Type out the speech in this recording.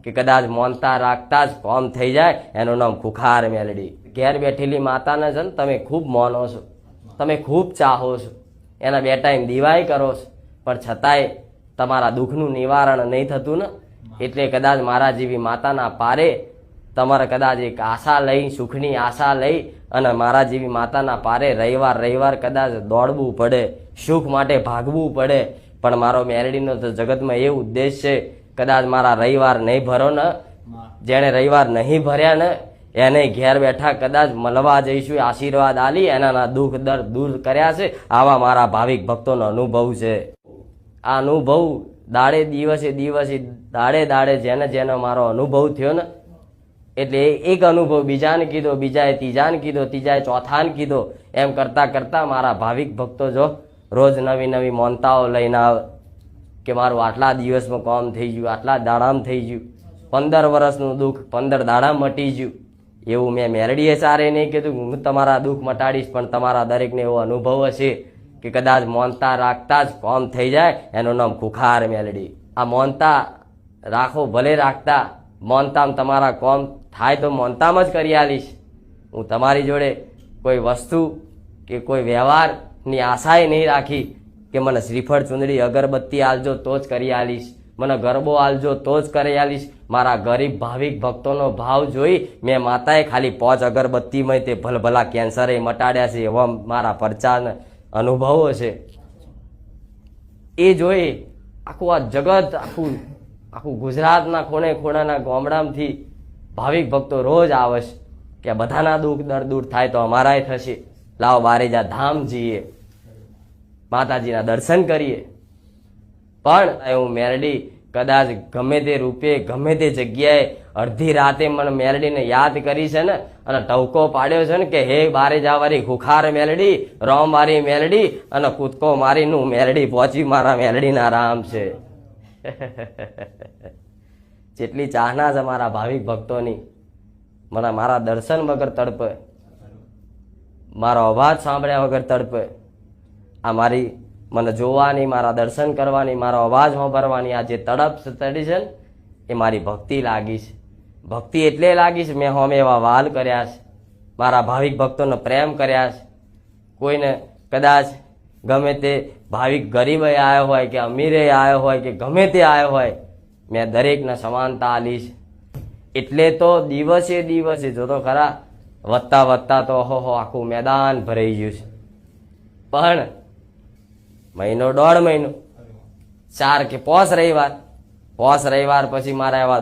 કે કદાચ મોનતા રાખતા જ કોમ થઈ જાય, એનું નામ ખુખાર મેલડી. ઘેર બેઠેલી માતાને છે ને તમે ખૂબ માનો છો, તમે ખૂબ ચાહો છો, એના બે ટાઈમ દીવાય કરો છો, પણ છતાંય તમારા દુઃખનું નિવારણ નહીં થતું ને. એટલે કદાચ મારા જેવી માતાના પારે તમારે કદાચ એક આશા લઈ, સુખની આશા લઈ અને મારા જેવી માતાના પારે રવિવાર કદાચ દોડવું પડે, સુખ માટે ભાગવું પડે. પણ મારો મેલડીનો તો જગતમાં એ ઉદ્દેશ છે, કદાચ મારા રવિવાર નહીં ભરો ને, જેણે રવિવાર નહીં ભર્યા ને એને ઘેર બેઠા કદાચ મળવા જઈશું, આશીર્વાદ આલી એના દુઃખ દર્દ દૂર કર્યા છે. આવા મારા ભાવિક ભક્તોનો અનુભવ છે. આ અનુભવ દિવસે દાડે જેને મારો અનુભવ થયો ને, એટલે એક અનુભવ બીજાને કીધો, બીજાએ ત્રીજાને કીધો, ત્રીજાએ ચોથાને કીધો. એમ કરતા મારા ભાવિક ભક્તો જો રોજ નવી મોનતાઓ લઈને આવે કે મારું આટલા દિવસમાં કામ થઈ ગયું, આટલા દાડામાં થઈ ગયું, 15 વર્ષનું દુઃખ 15 દાડા મટી ગયું. એવું મેં મેલડીએ સારે નહીં કીધું હું તમારા દુઃખ મટાડીશ, પણ તમારા દરેકને એવો અનુભવ હશે કે કદાચ મોનતા રાખતા જ કોમ થઈ જાય, એનું નામ ખુખાર મેલડી. આ મોનતા રાખો ભલે રાખતા, મોનતામાં તમારા કોમ થાય તો મોનતામાં જ કરી આલીશ. હું તમારી જોડે કોઈ વસ્તુ કે કોઈ વ્યવહારની આશાએ નહીં રાખી કે મને શ્રીફળ ચૂંદડી અગરબત્તી આલજો તો જ કરી આલીશ, મને ગરબો આલજો તો જ કરી આલીશ. મારા ગરીબ ભાવિક ભક્તોનો ભાવ જોઈ મેં માતાએ ખાલી 5 અગરબત્તીમાં તે ભલભલા કેન્સરે મટાડ્યા છે, એવા મારા પરચાના અનુભવો છે. એ જોઈ આખું આ જગત, આખું ગુજરાતના ખૂણાના ગામડામાંથી ભાવિક ભક્તો રોજ આવે છે કે બધાના દુઃખ દર્દ દૂર થાય તો અમારાય થશે. લાવો બારેજા ધામ જઈએ, માતાજીના દર્શન કરીએ. પણ હું મેલડી કદાચ ગમે તે રૂપે ગમે તે જગ્યાએ અડધી રાતે મને મેલડીને યાદ કરી છે ને, અને ટવકો પાડ્યો છે ને કે હે બારેજાવાળી ખુખાર મેલડી, રોમ વાળી મેલડી, અને કૂદકો મારીનું મેલડી પહોંચી મારા મેલડીના રામ છે. જેટલી ચાહના છે મારા ભાવિક ભક્તોની, મારા દર્શન વગર તડપે, મારો અવાજ સાંભળ્યા વગર તડપે. આ મારી મને જોવાની, મારા દર્શન કરવાની, મારો અવાજ સાંભળવાની આ જે તડપ ચડી છે ને, એ મારી ભક્તિ લાગી છે. ભક્તિ એટલે લાગી છે મેં હોમે એવા વાલ કર્યા છે, મારા ભાવિક ભક્તોને પ્રેમ કર્યા છે. કોઈને કદાચ ગમે તે ભાવિક ગરીબે આવ્યો હોય કે અમીરે આવ્યો હોય કે ગમે તે આવ્યો હોય, મેં દરેકને સમાનતા આલી છે. એટલે તો દિવસે જોતો ખરા વધતા તો આખું મેદાન ભરાઈ ગયું છે. પણ મહિનો 1.5 મહિનો 4 કે 5 રવિવાર પછી મારા એવા